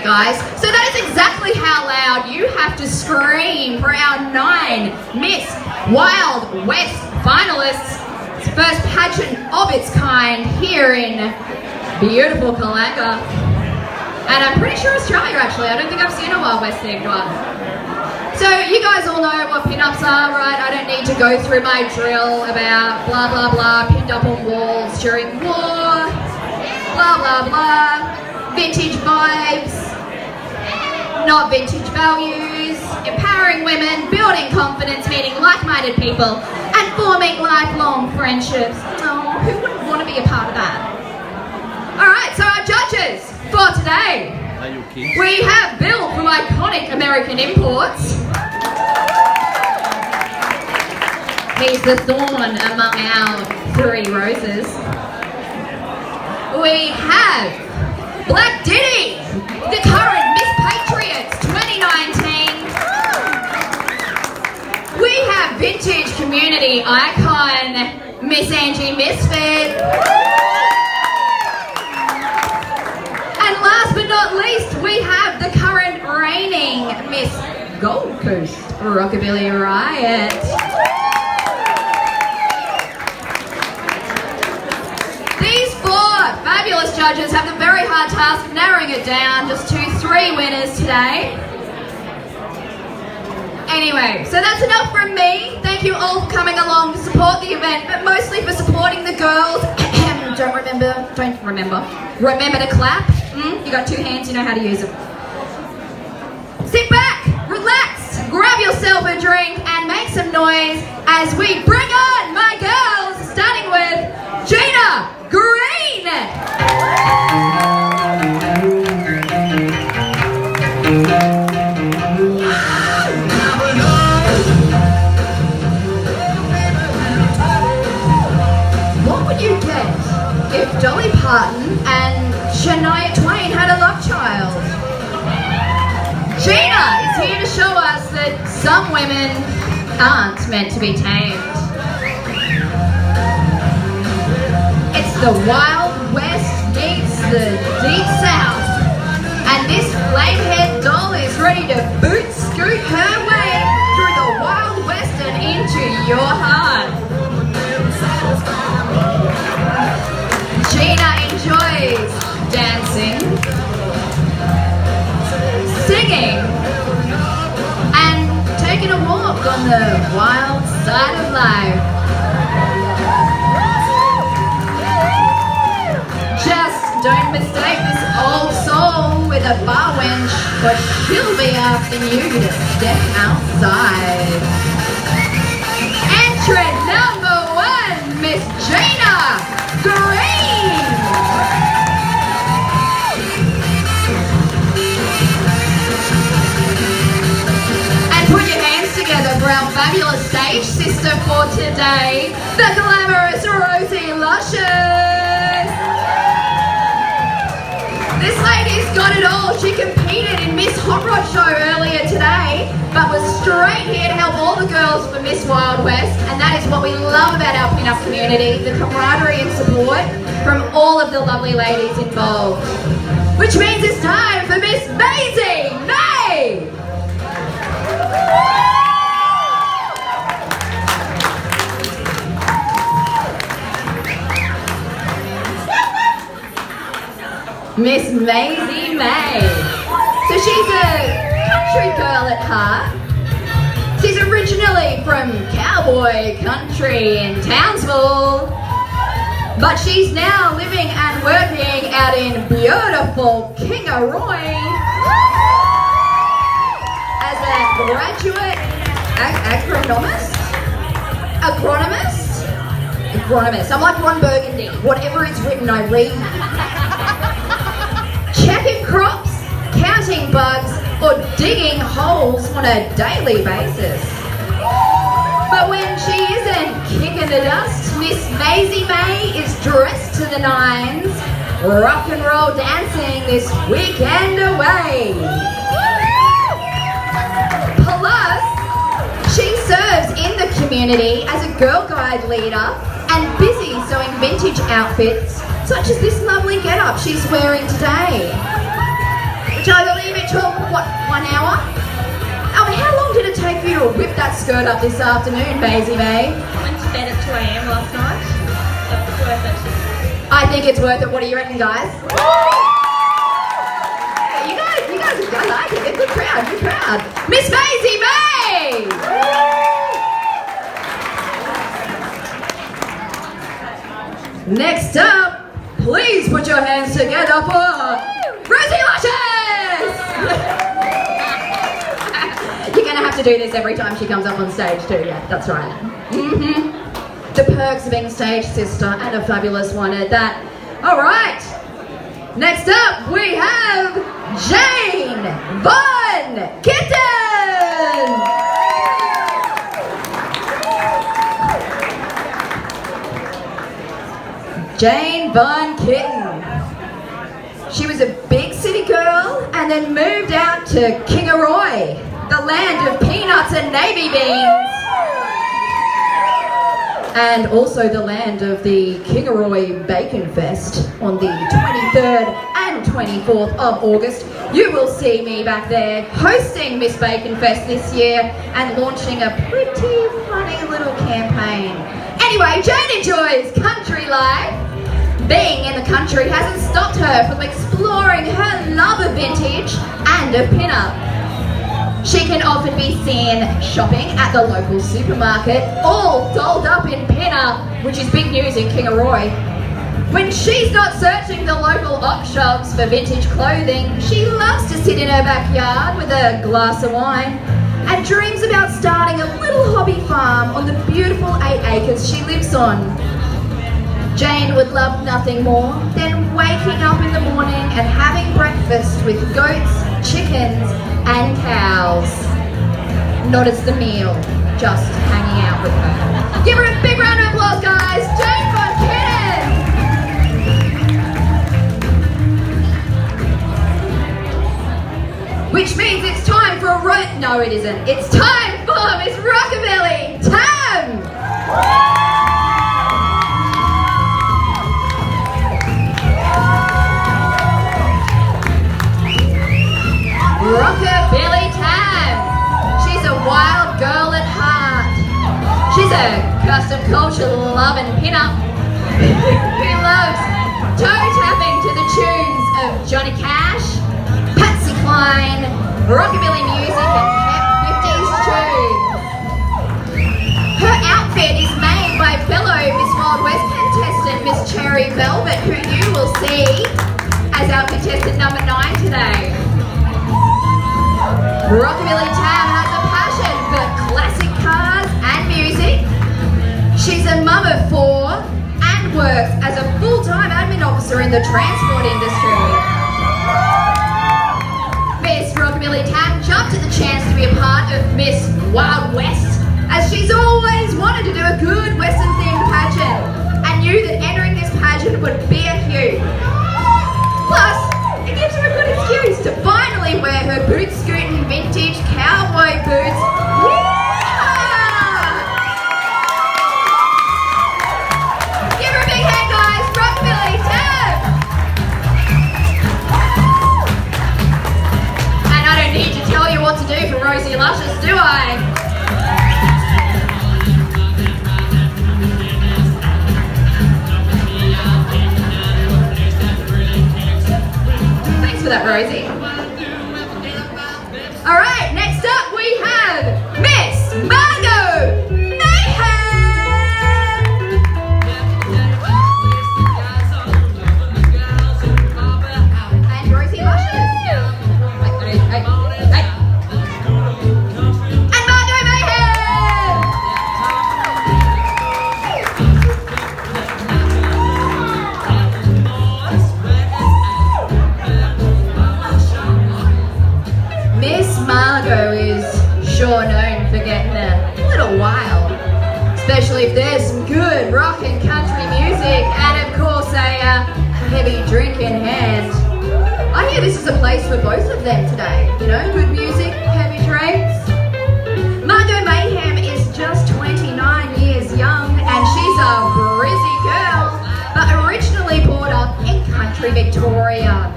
guys. So that is exactly how loud you have to scream for our 9 Miss Wild West finalists. It's the first pageant of its kind here in beautiful Kallangur. And I'm pretty sure Australia, actually. I don't think I've seen a Wild West themed one. So you guys all know what pinups are, right? I don't need to go through my drill about blah, blah, blah, pinned up on walls during war, blah, blah, blah, vintage vibes, not vintage values, empowering women, building confidence, meeting like-minded people, and forming lifelong friendships. Oh, who wouldn't want to be a part of that? All right, so our judges for today. We have Bill from iconic American Imports. He's the thorn among our 3 roses. We have Black Diddy, the current Miss Patriots 2019. We have vintage community icon, Miss Angie Misfit. And last but not least, we have the current reigning Miss Gold Coast Rockabilly Riot. These 4 fabulous judges have the very hard task of narrowing it down just to 3 winners today. Remember, so that's enough from me. Thank you all for coming along to support the event, but mostly for supporting the girls. Don't remember. Remember to clap. You got 2 hands, you know how to use them. Sit back, relax, grab yourself a drink and make some noise as we bring on my girls, starting with Gina Green. What would you get if Dolly Parton and Shania Twain had a love child? Gina is here to show us that some women aren't meant to be tamed. It's the Wild West meets the Deep South, and this flame-haired doll is ready to boot-scoot her way through the Wild West and into your heart. Gina enjoys dancing, singing, and taking a walk on the wild side of life. Just don't mistake this old soul with a bar wench, but she'll be asking you to step outside. Entrant number 1, Miss Gina Green. And put your hands together for our fabulous stage sister for today, the glamorous Rosie Luscious. This lady's got it all. She competed in Miss Hot Rod Show earlier today, but was straight here to help all the girls for Miss Wild West, and that is what we love about our pin-up community, the camaraderie and support from all of the lovely ladies involved. Which means it's time for Miss Maisie May! Miss Maisie May. So she's a country girl at heart. She's originally from cowboy country in Townsville, but she's now living and working out in beautiful Kingaroy as a graduate agronomist. I'm like Ron Burgundy. Whatever is written, I read. Checking crops, counting bugs, or digging holes on a daily basis. But when she isn't kicking the dust, Miss Maisie May is dressed to the nines, rock and roll dancing this weekend away. Plus, she serves in the community as a Girl Guide leader and busy sewing vintage outfits such as this lovely get-up she's wearing today, which I believe leave it till, what, 1 hour? How long did it take you to whip that skirt up this afternoon, Maisie May? I went to bed at 2 a.m. last night. It's worth it. I think it's worth it. What do you reckon, guys? You guys, I like it. Good crowd, good crowd. Miss Maisie May! Next up, please put your hands together for Rosie Luscious! You're gonna have to do this every time she comes up on stage too, yeah, that's right. The perks of being a stage sister, and a fabulous one at that. Alright, next up we have Jane Von Kitten! Jane Von Kitten. She was a big city girl and then moved out to Kingaroy, the land of peanuts and navy beans. And also the land of the Kingaroy Bacon Fest on the 23rd and 24th of August. You will see me back there hosting Miss Bacon Fest this year and launching a pretty funny little campaign. Anyway, Jane enjoys country life. Being in the country hasn't stopped her from exploring her love of vintage and of pinup. She can often be seen shopping at the local supermarket, all dolled up in pinup, which is big news in Kingaroy. When she's not searching the local op shops for vintage clothing, she loves to sit in her backyard with a glass of wine and dreams about starting a little hobby farm on the beautiful 8 acres she lives on. Jane would love nothing more than waking up in the morning and having breakfast with goats, chickens and cows. Not as the meal, just hanging out with her. Give her a big round of applause, guys. Jane Von Kitten! Which means it's time for a no, it isn't. It's time for Miss Rockabilly Tam! Rockabilly Tam. She's a wild girl at heart. She's a custom culture loving pinup who loves toe tapping to the tunes of Johnny Cash, Patsy Cline, rockabilly music and hip 50s tunes. Her outfit is made by fellow Miss Wild West contestant Miss Chery Velvet, who you will see as our contestant number 9 today. Rockabilly Tam has a passion for classic cars and music. She's a mum of 4 and works as a full-time admin officer in the transport industry. Miss Rockabilly Tam jumped at the chance to be a part of Miss Wild West, as she's always wanted to do a good Western-themed pageant and knew that entering this pageant would be a hoot. Plus, it gives her a good excuse to finally wear her boot-scooting vintage cowboy boots. Yeah! Give her a big hand, guys. Rockabilly Tam! And I don't need to tell you what to do for Rosie Luscious, do I? Thanks for that, Rosie. Alright, next up we have Miss Margo Mayhem! And Rosie Luscious. Hey. And Margo Mayhem! Miss Margo is sure known for getting a little wild, especially if there's some good rock and country music and of course a heavy drink in hand. I hear this is a place for both of them today, you know, good music, heavy drinks. Margo Mayhem is just 29 years young and she's a brizzy girl, but originally brought up in country Victoria.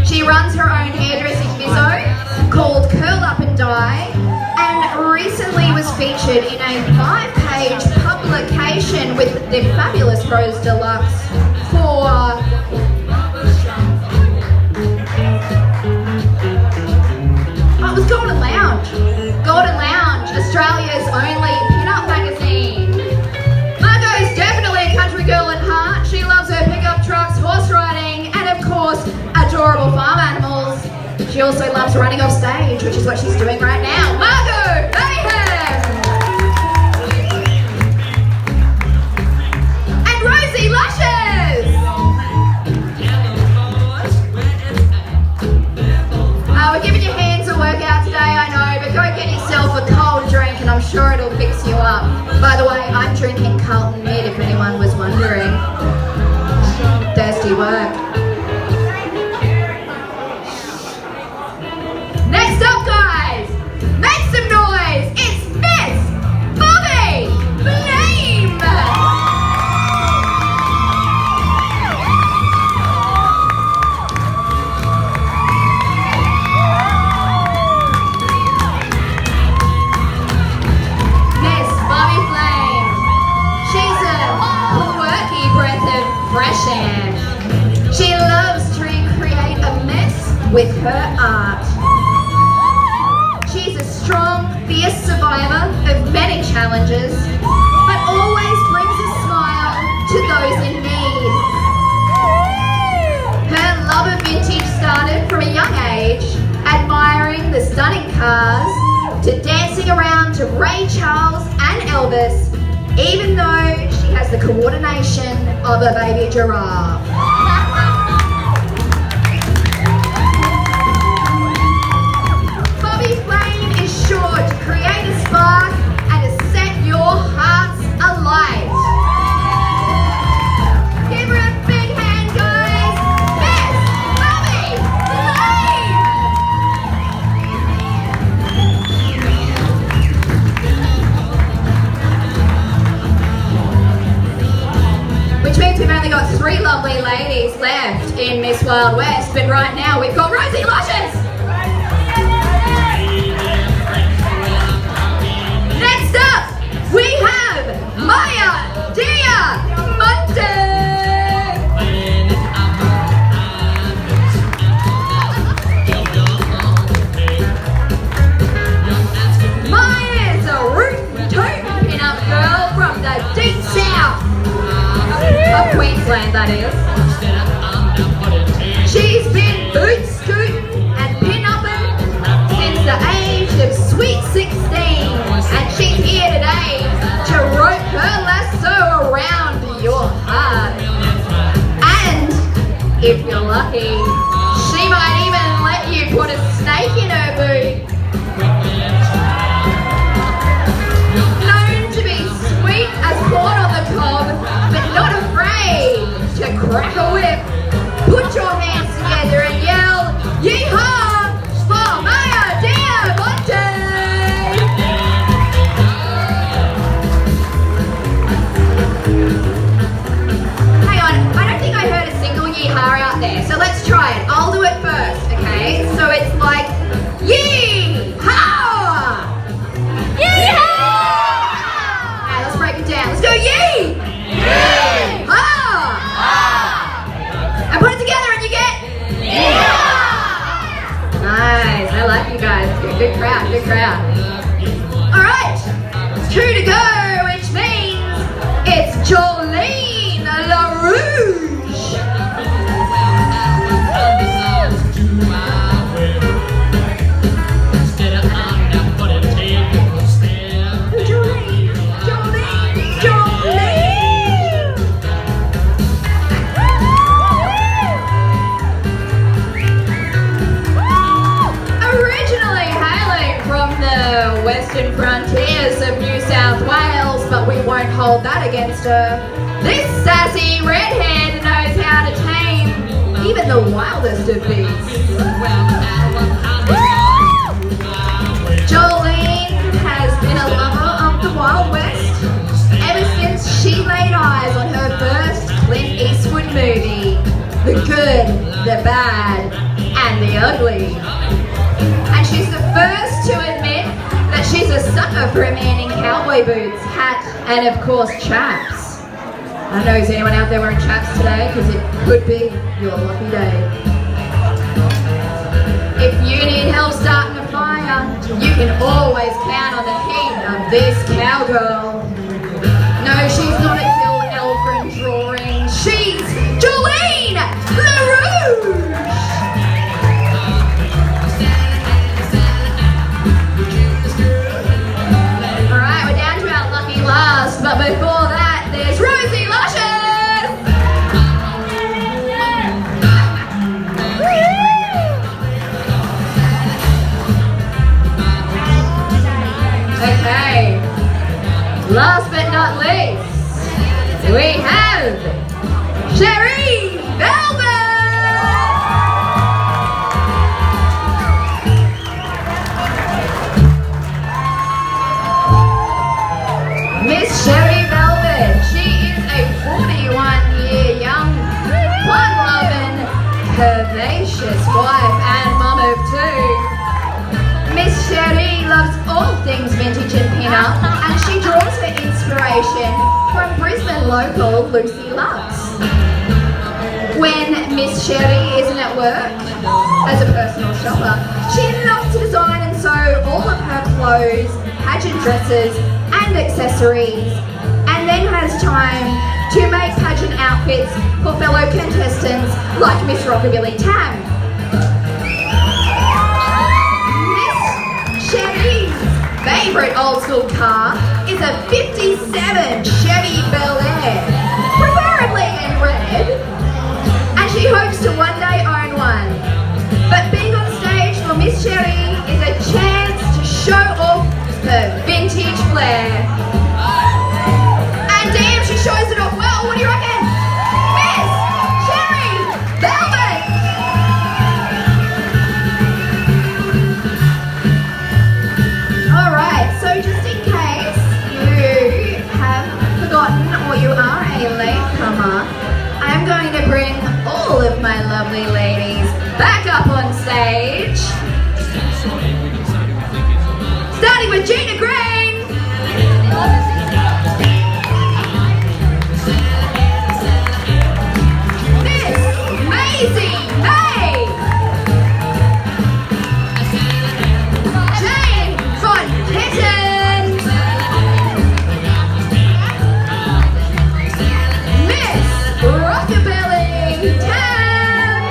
She runs featured in a 5-page publication with the fabulous Rose Deluxe for it was Golden Lounge. Golden Lounge, Australia's only pin-up magazine. Margo's definitely a country girl at heart. She loves her pickup trucks, horse riding, and of course, adorable farm animals. She also loves running off stage, which is what she's doing right now. Margo Mayhem! And Rosie Luscious! We're giving your hands a workout today, I know, but go get yourself a cold drink and I'm sure it'll fix you up. By the way, I'm drinking Carlton Mid, if anyone was wondering. Thirsty work. Next up, guys, make some noise. It's Miss Bobby Flame. Miss Bobby Flame. She's a quirky breath of fresh air. She loves to recreate a mess with her art. She's a strong, fierce survivor of many challenges, but always brings a smile to those in need. Her love of vintage started from a young age, admiring the stunning cars, to dancing around to Ray Charles and Elvis, even though she has the coordination of a baby giraffe. Bobby Flame is sure to create a spark and to set your hearts alight. Give her a big hand, guys. Miss Bobby Flame! Which means we've only got 3 lovely ladies left in Miss Wild West, but right now we've got Rosie Luscious! Next up, we have Maya Diamante. Maya's a root-toot pin-up girl from the deep south of Queensland, that is. She's been boot-scooting and pin-upping since the age of sweet 16, and she's here today to rope her lasso around your heart. And if you're lucky, she might even let you put a snake in her boot. Known to be sweet as corn on the cob, but not afraid to crack a whip. Put your hands together and yell, "Yeehaw!" for Maya Diamante! Hang on, I don't think I heard a single yeehaw out there, so let's try it. I'll do it first, okay? So it's like, yee-haw! Yeehaw! Alright, let's break it down. Let's go yee! Yee-haw! And put it together and you get yeehaw! Nice, I like you guys. Good crowd, good crowd. Alright, 2 to go, which means it's Jolene LaRouge. Western frontiers of New South Wales, but we won't hold that against her. This sassy redhead knows how to tame even the wildest of beasts. Jolene has been a lover of the Wild West ever since she laid eyes on her first Clint Eastwood movie, The Good, the Bad, and the Ugly. And she's the first to admit that she's a sucker for a man in cowboy boots, hat, and of course chaps. I don't know, is anyone out there wearing chaps today? Because it could be your lucky day. If you need help starting a fire, you can always count on the heat of this cowgirl. No, she's not a Gil Elfrin drawing. She's Jolene LaRouche! Alright, we're down to our lucky last, but before that, there's Rosie Luscious! Okay, last but not least, we have Chery Miss Chery Velvet. She is a 41-year young, fun-loving, curvaceous wife and mum of two. Miss Chery loves all things vintage and pinup, and she draws her inspiration from Brisbane local Lucy Lux. When Miss Chery isn't at work as a personal shopper, she loves to design and sew all of her clothes, pageant dresses, and accessories, and then has time to make pageant outfits for fellow contestants like Miss Rockabilly Tam. Miss Chery's favourite old school car is a 57 Chevy Bel Air, preferably in red, and she hopes to one day own one. But being on stage for Miss Chery is a chance to show off her vintage flair. And damn, she shows it off well. What do you reckon? Miss Chery Velvet! Alright, so just in case you have forgotten or you are a latecomer, I'm going to bring all of my lovely ladies back up on stage. Starting with Gina Green. Miss Maisie May. Jane Contestant. Miss Rockabilly Tam.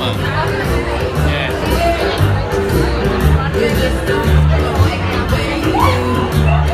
one.